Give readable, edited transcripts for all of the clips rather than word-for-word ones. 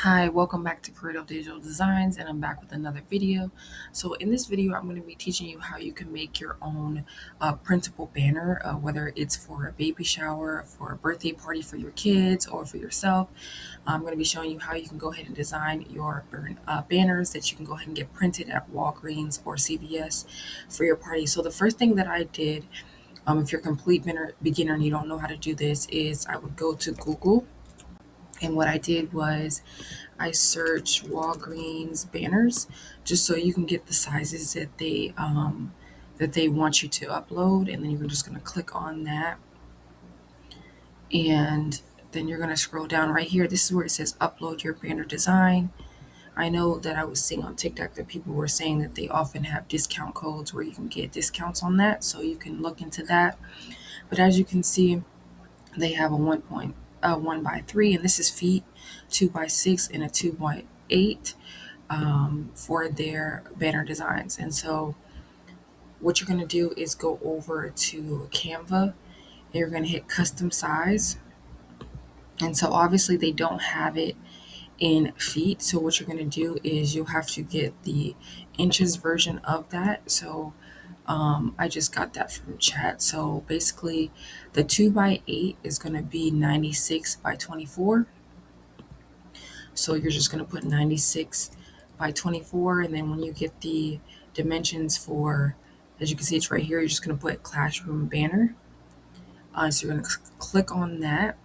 Hi, welcome back to Creative Digital Designs, and I'm back with another video. So in this video, I'm going to be teaching you how you can make your own printable banner, whether it's for a baby shower, for a birthday party for your kids, or for yourself. I'm going to be showing you how you can go ahead and design your banners that you can go ahead and get printed at Walgreens or CVS for your party. So the first thing that I did, if you're a complete beginner and you don't know how to do this, is I would go to Google. And what I did was I searched Walgreens banners just so you can get the sizes that they want you to upload, and then you're just going to click on that, and then you're going to scroll down right here. This is where it says upload your banner design. I know that I was seeing on TikTok that people were saying that they often have discount codes where you can get discounts on that, so you can look into that. But as you can see, they have a 1 by 3, and this is feet, 2 by 6, and a 2 by 8 for their banner designs. And so, what you're going to do is go over to Canva, and you're going to hit custom size. And so, obviously, they don't have it in feet. So, what you're going to do is you'll have to get the inches version of that. So, I just got that from chat. So basically, the 2 by 8 is going to be 96 by 24. So you're just going to put 96 by 24. And then when you get the dimensions for, as you can see, it's right here, you're just going to put classroom banner. So you're going to click on that.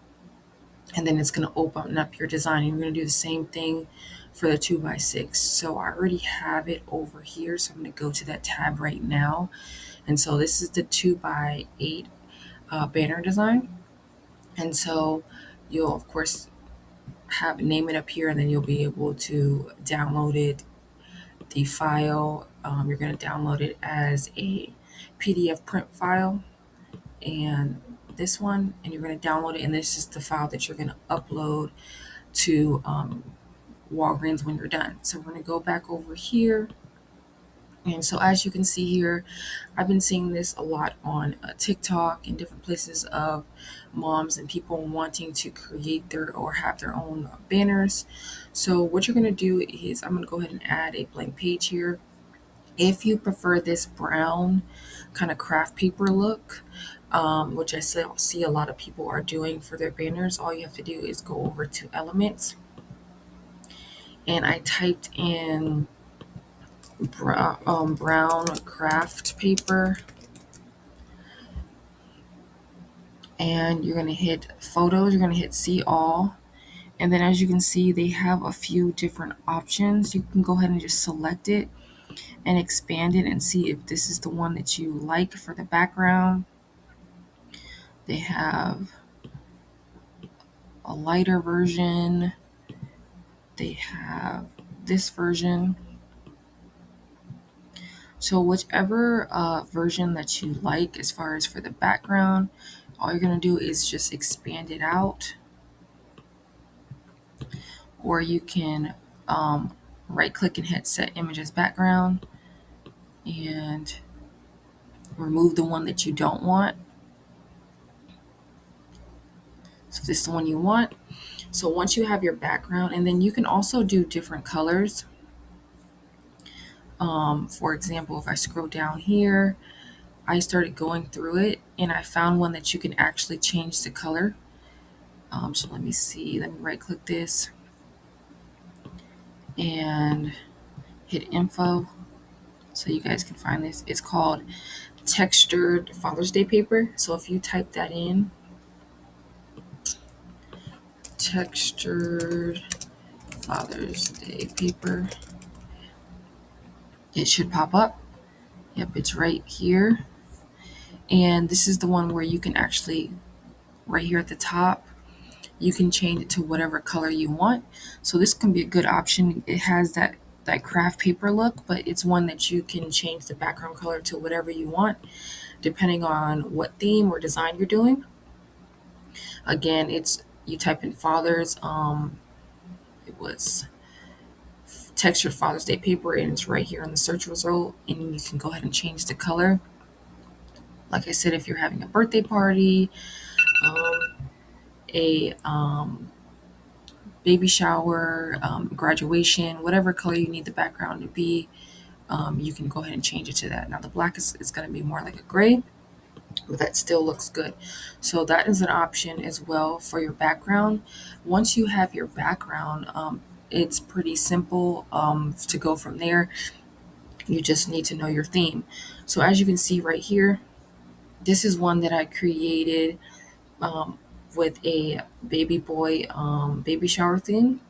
And then it's going to open up your design. And you're going to do the same thing for the 2 by 6. So I already have it over here. So I'm going to go to that tab right now. And so this is the 2 by 8 banner design. And so you'll, of course, name it up here, and then you'll be able to download it, the file. You're going to download it as a PDF print file, and this one, and you're going to download it, and this is the file that you're going to upload to Walgreens when you're done. So we're going to go back over here. And so as you can see here, I've been seeing this a lot on TikTok and different places of moms and people wanting to create their or have their own banners. So what you're going to do is I'm going to go ahead and add a blank page here. If you prefer this brown kind of craft paper look, which I see a lot of people are doing for their banners, all you have to do is go over to Elements, and I typed in brown craft paper, and you're going to hit photos, you're going to hit see all, and then as you can see, they have a few different options. You can go ahead and just select it and expand it and see if this is the one that you like for the background. They have a lighter version, they have this version. So whichever version that you like as far as for the background, all you're going to do is just expand it out, or you can right click and hit set image as background and remove the one that you don't want. So this is the one you want. So once you have your background, and then you can also do different colors. For example, if I scroll down here, I started going through it and I found one that you can actually change the color. So let me see, let me right click this and hit info so you guys can find this. It's called textured Father's Day paper. So if you type that in, textured Father's Day paper, it should pop up. Yep, it's right here. And this is the one where you can actually, right here at the top, you can change it to whatever color you want. So this can be a good option. It has that craft paper look, but it's one that you can change the background color to whatever you want, depending on what theme or design you're doing. Again, it's, you type in fathers, it was textured Father's Day paper, and it's right here in the search result, and you can go ahead and change the color. Like I said, if you're having a birthday party, a baby shower, graduation, whatever color you need the background to be, you can go ahead and change it to that. Now the black is going to be more like a gray, but that still looks good. So that is an option as well for your background. Once you have your background, it's pretty simple to go from there. You just need to know your theme. So as you can see right here, this is one that I created um, with a baby boy baby shower theme.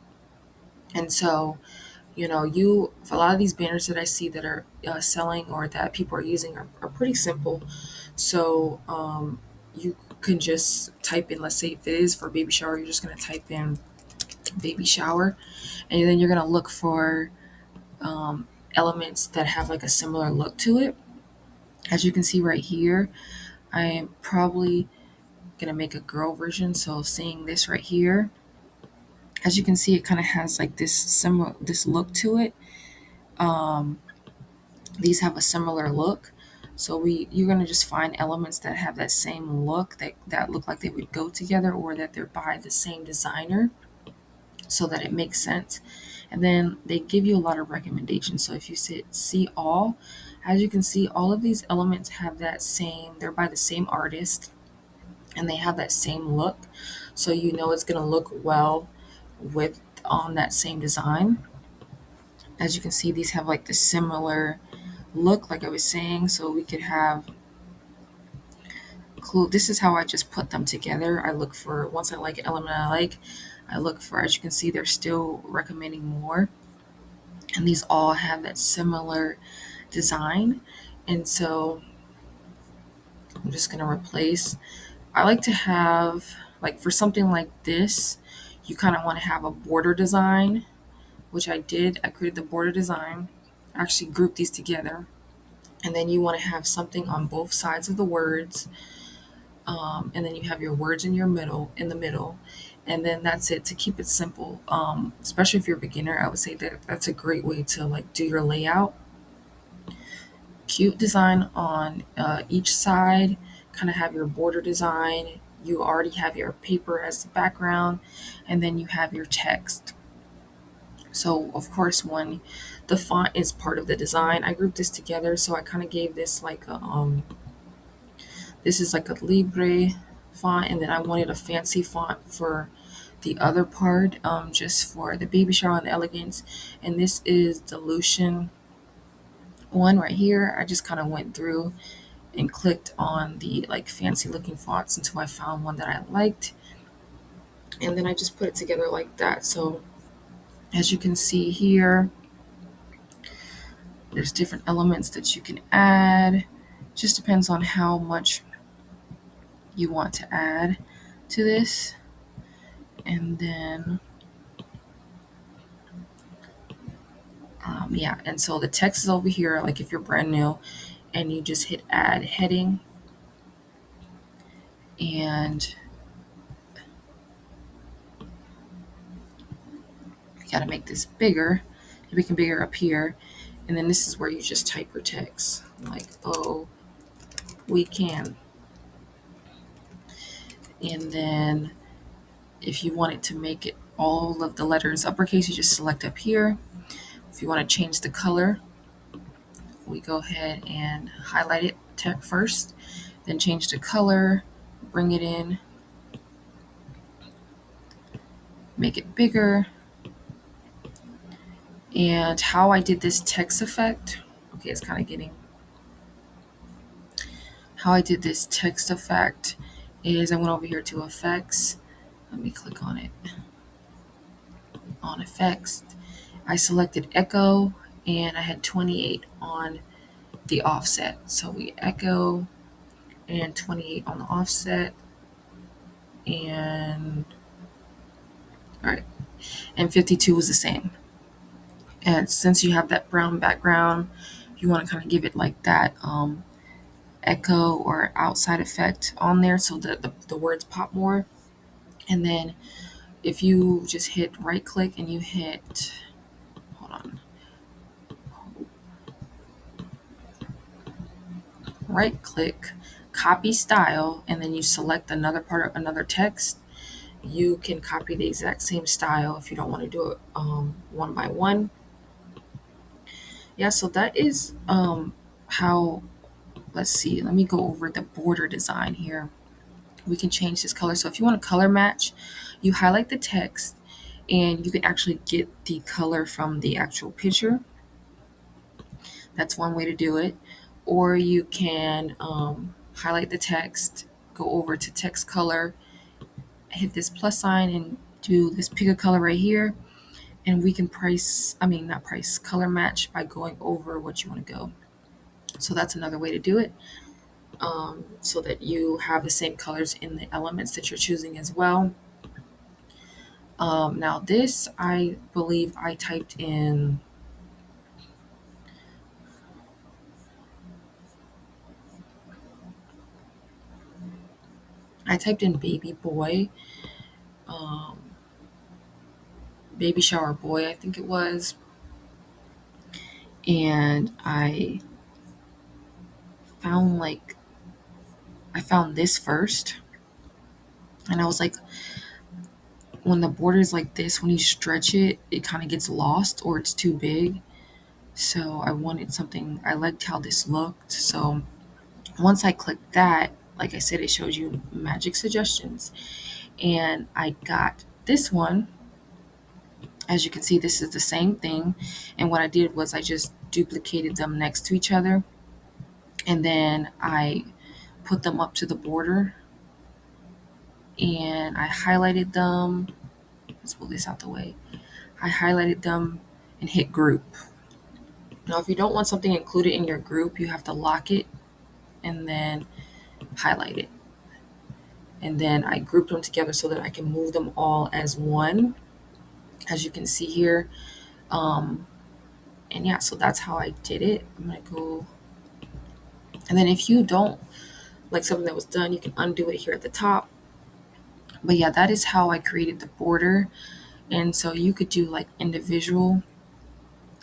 And so, a lot of these banners that I see that are selling or that people are using are pretty simple. So you can just type in, let's say if it is for baby shower, you're just going to type in baby shower, and then you're going to look for elements that have like a similar look to it. As you can see right here, I am probably going to make a girl version. So seeing this right here, as you can see, it kind of has like this look to it. Um, these have a similar look. So you're gonna just find elements that have that same look, that look like they would go together, or that they're by the same designer, so that it makes sense. And then they give you a lot of recommendations. So if you see all, as you can see, all of these elements have they're by the same artist, and they have that same look. So it's gonna look well with on that same design. As you can see, these have like the similar look, like I was saying. So we could have clue. This is how I just put them together. I look for, once I like an element I like, I look for, as you can see, they're still recommending more. And these all have that similar design. And so I'm just going to replace. I like to have, like for something like this, you kind of want to have a border design, which I did. I created the border design. I actually grouped these together. And then you want to have something on both sides of the words. And then you have your words in the middle, and then that's it, to keep it simple. Especially if you're a beginner, I would say that that's a great way to like do your layout. Cute design on each side, kind of have your border design. You already have your paper as the background, and then you have your text. So of course, when the font is part of the design, I grouped this together. So I kind of gave this like this is like a Libre font, and then I wanted a fancy font for the other part, just for the baby shower and the elegance. And this is the Lucian one right here. I just kind of went through and clicked on the like fancy looking fonts until I found one that I liked, and then I just put it together like that. So as you can see here, there's different elements that you can add. Just depends on how much you want to add to this. And then yeah, and so the text is over here. Like if you're brand new and you just hit add heading, and you got to make this bigger. You make it bigger up here, and then this is where you just type your text, like, oh, we can. And then if you wanted to make it all of the letters uppercase, you just select up here. If you want to change the color, we go ahead and highlight it first, then change the color, bring it in, make it bigger. And how I did this text effect, okay, it's kind of getting, how I did this text effect is I went over here to effects. Let me click on it. On effects, I selected echo, and I had 28 on the offset. So we echo and 28 on the offset, and all right, and 52 was the same. And since you have that brown background, you want to kind of give it like that echo or outside effect on there, so that the words pop more. And then if you just hit right click and you hit, hold on, right click, copy style, and then you select another part of another text, you can copy the exact same style if you don't want to do it one by one. Yeah, so that is how, let's see, let me go over the border design here. We can change this color. So if you want to color match, you highlight the text and you can actually get the color from the actual picture. That's one way to do it. Or you can highlight the text, go over to text color, hit this plus sign and do this pick a color right here. And we can color match by going over what you want to go. So that's another way to do it. So that you have the same colors in the elements that you're choosing as well. Now this, I believe I typed in baby boy, um, baby shower boy, I think it was. And found like, I found this first. And I was like, when the border is like this, when you stretch it, it kind of gets lost or it's too big. So I wanted something, I liked how this looked. So once I clicked that, like I said, it shows you magic suggestions. And I got this one. As you can see, this is the same thing. And what I did was I just duplicated them next to each other. And then I put them up to the border. And I highlighted them. Let's pull this out the way. I highlighted them and hit group. Now, if you don't want something included in your group, you have to lock it and then highlight it. And then I grouped them together so that I can move them all as one, as you can see here. And yeah, so that's how I did it. I'm gonna go, and then if you don't like something that was done, you can undo it here at the top. But yeah, that is how I created the border. And so you could do like individual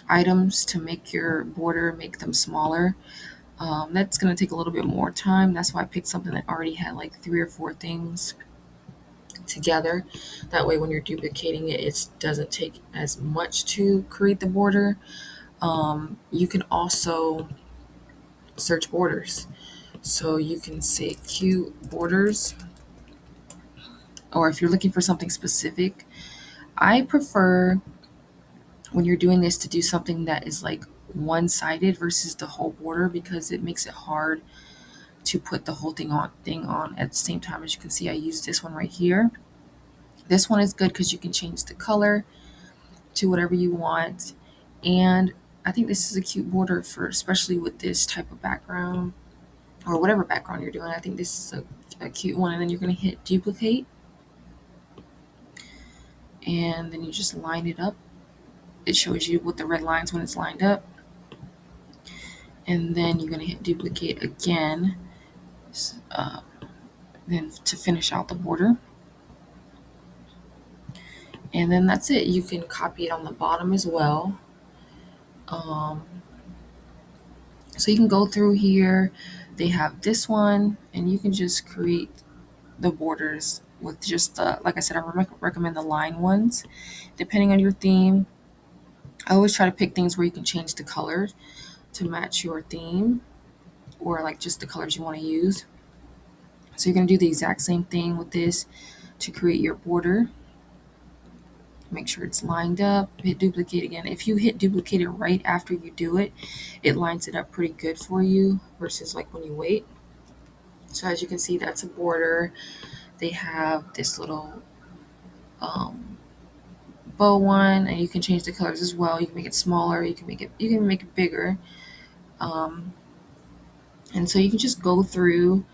items to make your border, make them smaller. That's gonna take a little bit more time. That's why I picked something that already had like 3 or 4 things together. That way when you're duplicating it, it doesn't take as much to create the border. You can also search borders. So you can say cute borders, or if you're looking for something specific, I prefer when you're doing this to do something that is like one-sided versus the whole border, because it makes it hard to put the whole thing on at the same time. As you can see, I used this one right here. This one is good because you can change the color to whatever you want. And I think this is a cute border for, especially with this type of background or whatever background you're doing. I think this is a cute one. And then you're going to hit duplicate. And then you just line it up. It shows you with the red lines when it's lined up. And then you're going to hit duplicate again. Then to finish out the border. And then that's it. You can copy it on the bottom as well. So you can go through here. They have this one, and you can just create the borders with just like I said, I recommend the line ones, depending on your theme. I always try to pick things where you can change the color to match your theme, or like just the colors you want to use. So you're going to do the exact same thing with this to create your border. Make sure it's lined up, hit duplicate again. If you hit duplicate it right after you do it, it lines it up pretty good for you versus like when you wait. So as you can see, that's a border. They have this little bow one, and you can change the colors as well. You can make it smaller, you can make it bigger. And so you can just go through.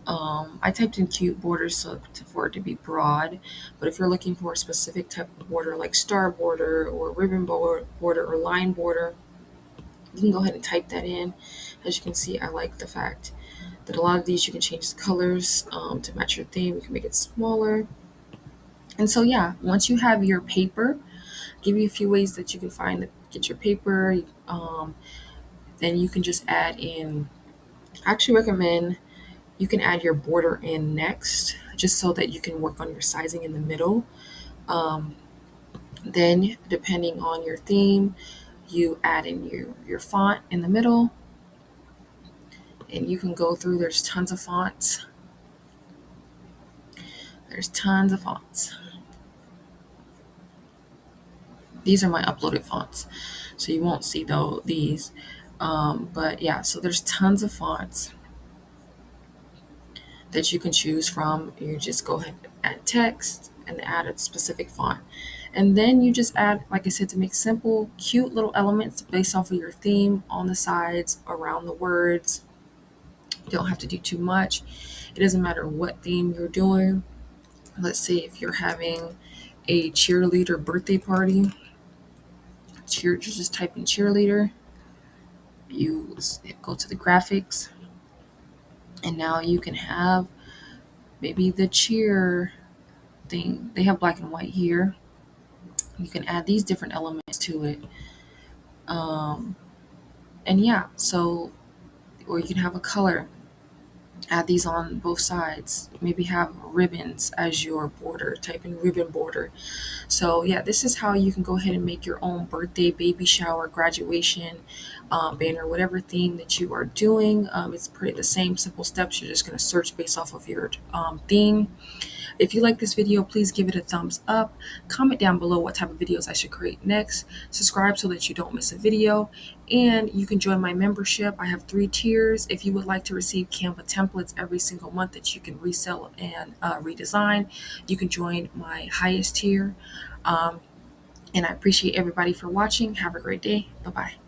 I typed in cute borders for it to be broad, but if you're looking for a specific type of border, like star border or ribbon border or line border, you can go ahead and type that in. As you can see, I like the fact that a lot of these you can change the colors to match your theme. You can make it smaller. And so yeah, once you have your paper, I'll give you a few ways that you can find to get your paper. Then you can just add in. I actually recommend You can add your border in next, just so that you can work on your sizing in the middle. Um, then, depending on your theme, you add in your font in the middle, and you can go through. There's tons of fonts. There's tons of fonts. These are my uploaded fonts, so you won't see these. But yeah, so there's tons of fonts that you can choose from. You just go ahead and add text and add a specific font. And then you just add, like I said, to make simple, cute little elements based off of your theme on the sides, around the words. You don't have to do too much. It doesn't matter what theme you're doing. Let's say if you're having a cheerleader birthday party, just type in cheerleader. You go to the graphics, and now you can have maybe the cheer thing. They have black and white here. You can add these different elements to it. Um, and yeah, so, or you can have a color, add these on both sides. Maybe have ribbons as your border, type in ribbon border. So yeah, this is how you can go ahead and make your own birthday, baby shower, graduation banner, whatever theme that you are doing. It's pretty the same simple steps. You're just going to search based off of your theme. If you like this video, please give it a thumbs up. Comment down below what type of videos I should create next. Subscribe so that you don't miss a video. And you can join my membership. I have 3 tiers. If you would like to receive Canva templates every single month that you can resell and redesign, you can join my highest tier. And I appreciate everybody for watching. Have a great day. Bye-bye.